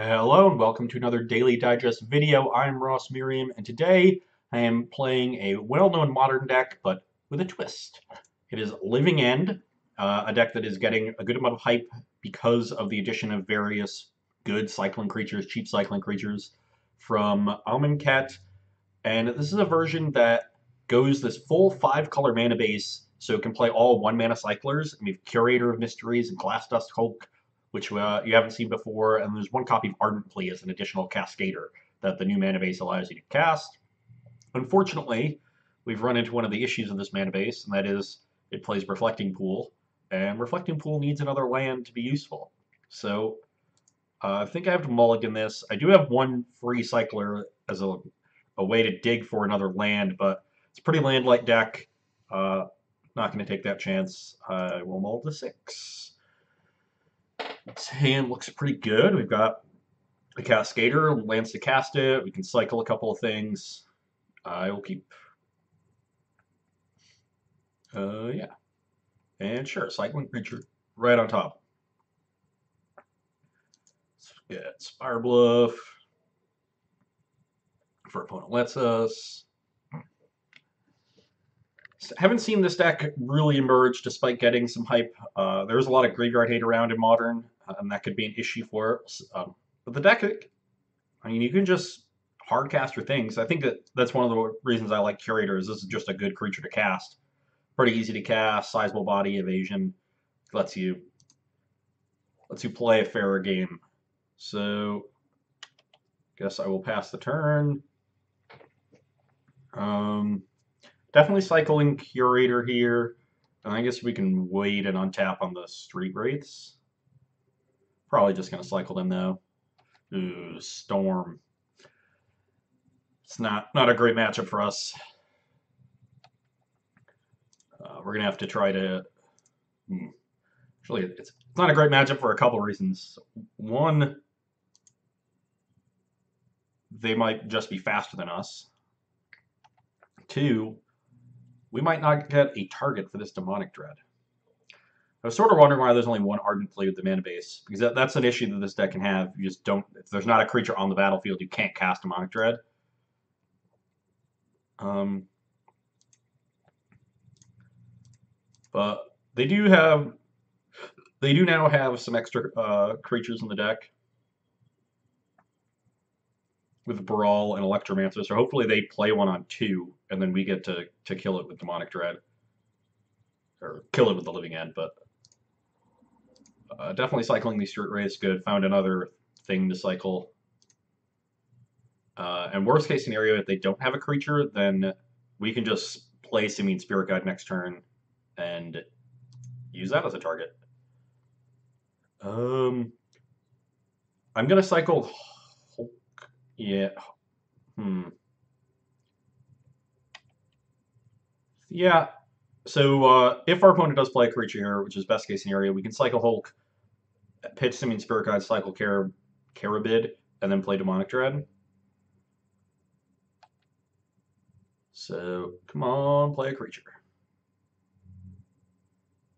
Hello and welcome to another Daily Digest video. I'm Merriam, and today I am playing a well-known modern deck, but with a twist. It is Living End, a deck that is getting a good amount of hype because of the addition of various good cycling creatures, cheap cycling creatures from Amonkhet, and this is a version that goes this full 5-color mana base, so it can play all 1-mana cyclers. And we have Curator of Mysteries and Glass Dust Hulk, which you haven't seen before, and there's one copy of Ardent Plea as an additional Cascader that the new mana base allows you to cast. Unfortunately, we've run into one of the issues of this mana base, and that is it plays Reflecting Pool, and Reflecting Pool needs another land to be useful. So I think I have to mulligan this. I do have one free cycler as a way to dig for another land, but it's a pretty land-light deck. Not going to take that chance. I will mull to 6. This hand looks pretty good. We've got a Cascader, lands to cast it. We can cycle a couple of things. I will keep. Yeah. And sure, cycling creature right on top. Let's get Spire Bluff. If our opponent lets us. Haven't seen this deck really emerge despite getting some hype. There's a lot of graveyard hate around in Modern, and that could be an issue for it. But the deck, I mean, you can just hard cast your things. I think that's one of the reasons I like Curator is this is just a good creature to cast. Pretty easy to cast, sizable body, evasion, lets you play a fairer game. So, guess I will pass the turn. Definitely cycling Curator here. And I guess we can wait and untap on the Street Wraiths. Probably just going to cycle them, though. Ooh, Storm. It's not a great matchup for us. We're going to have to try to... Actually, it's not a great matchup for a couple reasons. One, they might just be faster than us. Two, we might not get a target for this Demonic Dread. I was sort of wondering why there's only one Ardent Plea with the mana base, because that's an issue that this deck can have. You just don't, if there's not a creature on the battlefield, you can't cast Demonic Dread. But they do now have some extra creatures in the deck with Brawl and Electromancer, so hopefully they play one on 2, and then we get to kill it with Demonic Dread. Or kill it with the Living End, but definitely cycling these Street Wraiths good. Found another thing to cycle. And worst case scenario, if they don't have a creature, then we can just play Simian Spirit Guide next turn and use that as a target. I'm gonna cycle Hulk. Yeah. Yeah. So if our opponent does play a creature here, which is best case scenario, we can cycle Hulk, pitch Simian Spirit Guide, cycle Carabid, and then play Demonic Dread. So come on, play a creature.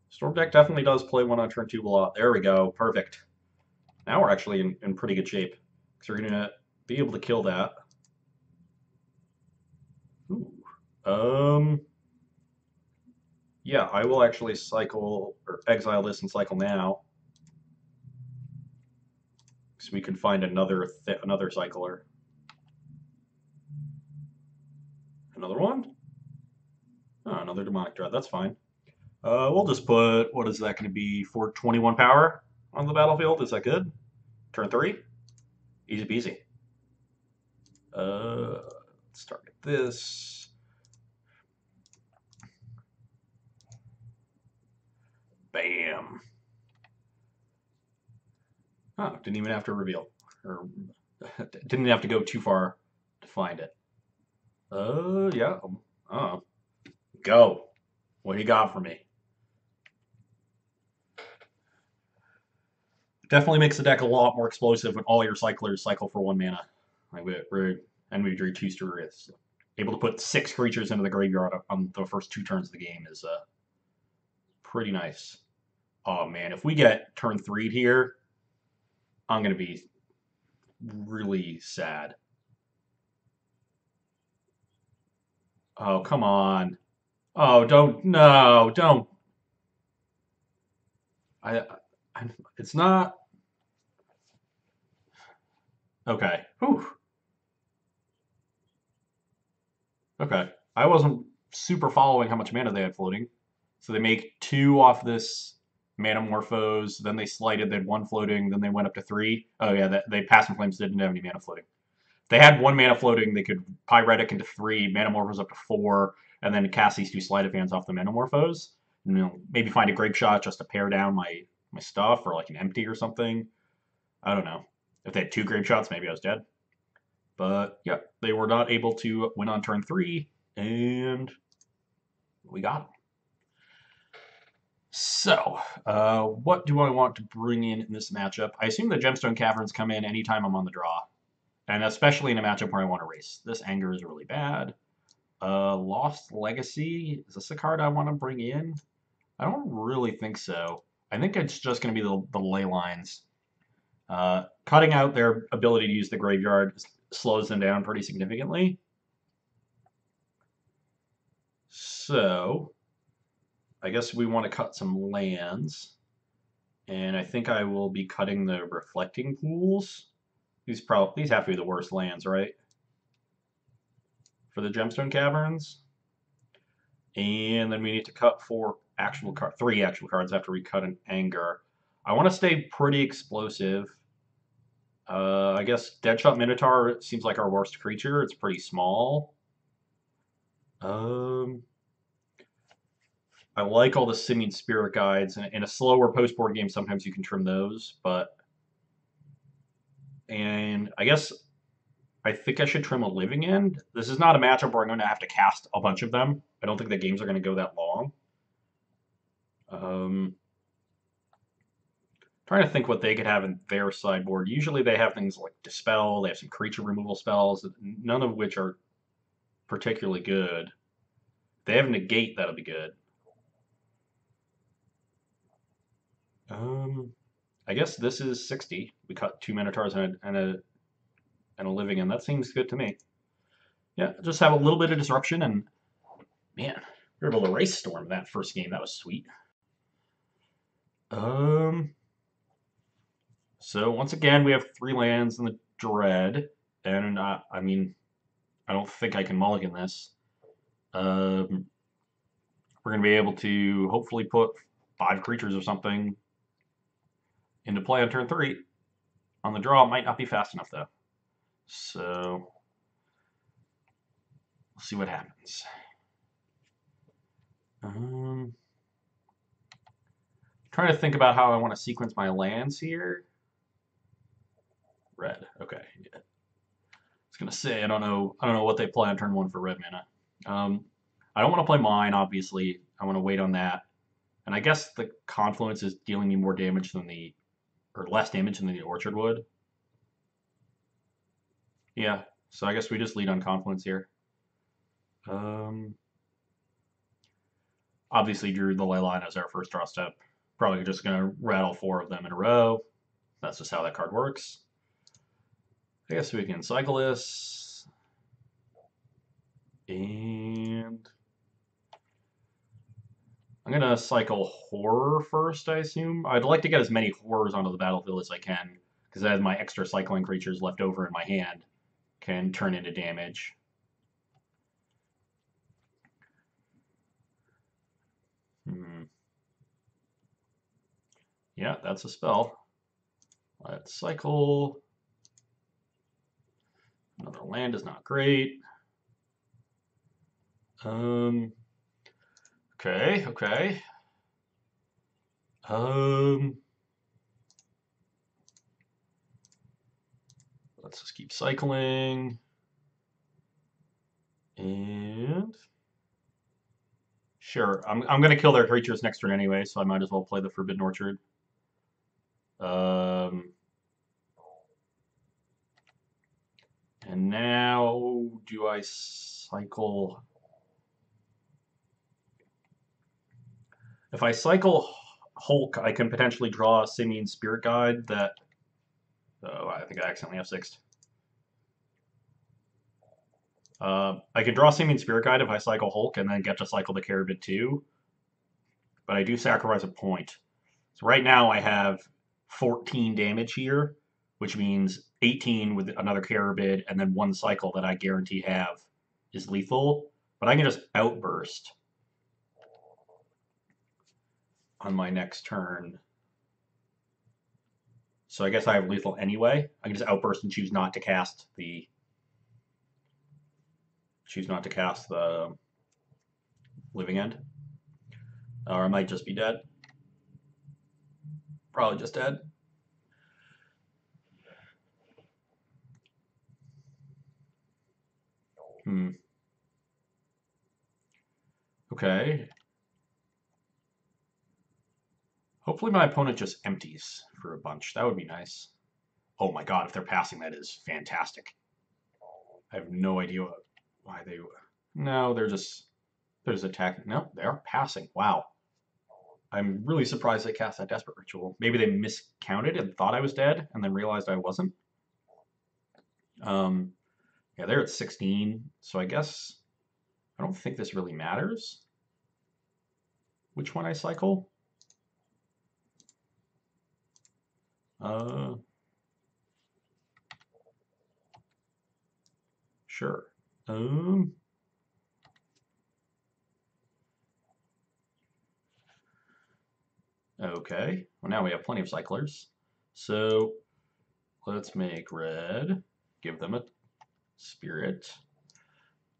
Storm deck definitely does play one on turn 2 a lot. There we go. Perfect. Now we're actually in pretty good shape. So we're going to be able to kill that. Ooh. Yeah, I will actually cycle, or exile this and cycle now. So we can find another cycler. Another one? Oh, another Demonic Dread. That's fine. We'll just put, what is that going to be, 421 power on the battlefield? Is that good? Turn 3? Easy peasy. Let's target this. Bam. Oh, didn't even have to reveal. Or didn't have to go too far to find it. Yeah. Oh. Go. What do you got for me? Definitely makes the deck a lot more explosive when all your cyclers cycle for 1 mana. Like we drew 2 Street Wraiths. Able to put 6 creatures into the graveyard on the first 2 turns of the game is pretty nice. Oh man, if we get turn 3'd here, I'm gonna be really sad. Oh, come on. Oh, don't, no, don't. I, it's not. Okay. Whew. Okay. I wasn't super following how much mana they had floating. So they make two off this Manamorphose, then they slighted, they had one floating, then they went up to three. Oh yeah, they Passing Flames didn't have any mana floating. If they had one mana floating, they could Pyretic into three, Manamorphose up to four, and then cast these two Sleight of Hands off the Manamorphose. And maybe find a Grape Shot just to pare down my stuff, or like an empty or something. I don't know. If they had two Grape Shots, maybe I was dead. But yeah, they were not able to win on turn three, and we got them. So, what do I want to bring in this matchup? I assume the Gemstone Caverns come in anytime I'm on the draw, and especially in a matchup where I want to race. This Anger is really bad. Lost Legacy, is this a card I want to bring in? I don't really think so. I think it's just going to be the ley lines. Cutting out their ability to use the graveyard slows them down pretty significantly. So, I guess we want to cut some lands. And I think I will be cutting the Reflecting Pools. These have to be the worst lands, right? For the Gemstone Caverns. And then we need to cut three actual cards after we cut an Anger. I want to stay pretty explosive. I guess Deadshot Minotaur seems like our worst creature. It's pretty small. I like all the Simian Spirit Guides. In a slower post-board game, sometimes you can trim those, and I guess I think I should trim a Living End. This is not a matchup where I'm going to have to cast a bunch of them. I don't think the games are going to go that long. Trying to think what they could have in their sideboard. Usually they have things like Dispel, they have some creature removal spells, none of which are particularly good. If they have Negate, that'll be good. I guess this is 60. We cut two Minotaurs and a Living End. That seems good to me. Yeah, just have a little bit of disruption, and man, we were able to race storm that first game. That was sweet. So once again, we have three lands in the Dread, and I mean, I don't think I can mulligan this. We're going to be able to hopefully put 5 creatures or something into play on turn 3. On the draw, it might not be fast enough, though. So, we'll see what happens. Trying to think about how I want to sequence my lands here. Red, okay. Yeah. I was going to say, I don't know what they play on turn 1 for red mana. I don't want to play mine, obviously. I want to wait on that. And I guess the Confluence is dealing me more damage than less damage than the Orchard would. Yeah, so I guess we just lead on Confluence here. Obviously drew the Leyline as our first draw step. Probably just going to rattle 4 of them in a row. That's just how that card works. I guess we can cycle this. And I'm going to cycle Horror first, I assume. I'd like to get as many Horrors onto the battlefield as I can, because as my extra cycling creatures left over in my hand can turn into damage. Yeah, that's a spell. Let's cycle. Another land is not great. Okay. Let's just keep cycling. And sure, I'm going to kill their creatures next turn anyway, so I might as well play the Forbidden Orchard. And now, do I cycle? If I cycle Hulk, I can potentially draw a Simian Spirit Guide that Oh, I think I accidentally F6'd. I can draw Simian Spirit Guide if I cycle Hulk and then get to cycle the Carabid too, but I do sacrifice a point. So right now I have 14 damage here, which means 18 with another Carabid and then one cycle that I guarantee have is lethal, but I can just Outburst on my next turn. So I guess I have lethal anyway. I can just Outburst and choose not to cast the Living End. Or I might just be dead. Probably just dead. Okay. Hopefully my opponent just empties for a bunch. That would be nice. Oh my god, if they're passing, that is fantastic. I have no idea why they... No, they're just attacking. No, they are passing. Wow. I'm really surprised they cast that Desperate Ritual. Maybe they miscounted and thought I was dead and then realized I wasn't. Yeah, they're at 16, so I guess I don't think this really matters which one I cycle. Sure. Okay. Well, now we have plenty of cyclers. So let's make red. Give them a spirit.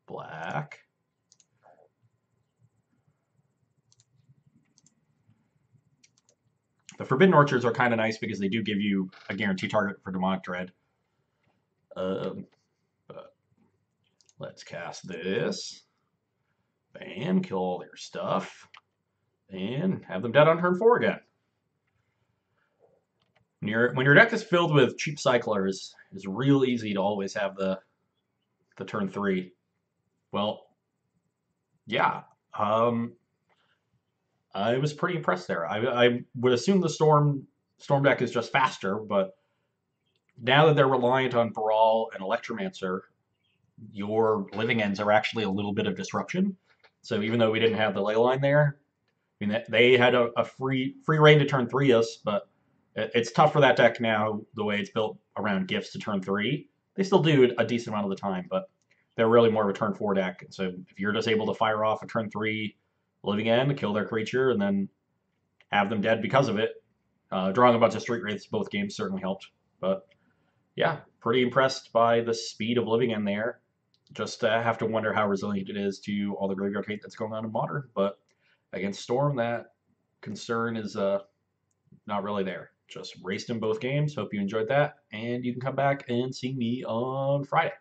Black. The Forbidden Orchards are kind of nice because they do give you a guaranteed target for Demonic Dread. But let's cast this. Bam, kill all their stuff. And have them dead on turn 4 again. When your deck is filled with cheap cyclers, it's real easy to always have the turn 3. Well, yeah. I was pretty impressed there. I would assume the Storm deck is just faster, but now that they're reliant on Brawl and Electromancer, your Living Ends are actually a little bit of disruption. So even though we didn't have the ley line there, I mean, they had a free reign to turn 3 us, but it's tough for that deck now, the way it's built around gifts to turn 3. They still do a decent amount of the time, but they're really more of a turn 4 deck. So if you're just able to fire off a turn 3 Living End, kill their creature, and then have them dead because of it, drawing a bunch of Street Wraiths both games certainly helped. But yeah, pretty impressed by the speed of Living End there. Just have to wonder how resilient it is to all the graveyard hate that's going on in Modern. But against Storm, that concern is not really there. Just raced in both games. Hope you enjoyed that. And you can come back and see me on Friday.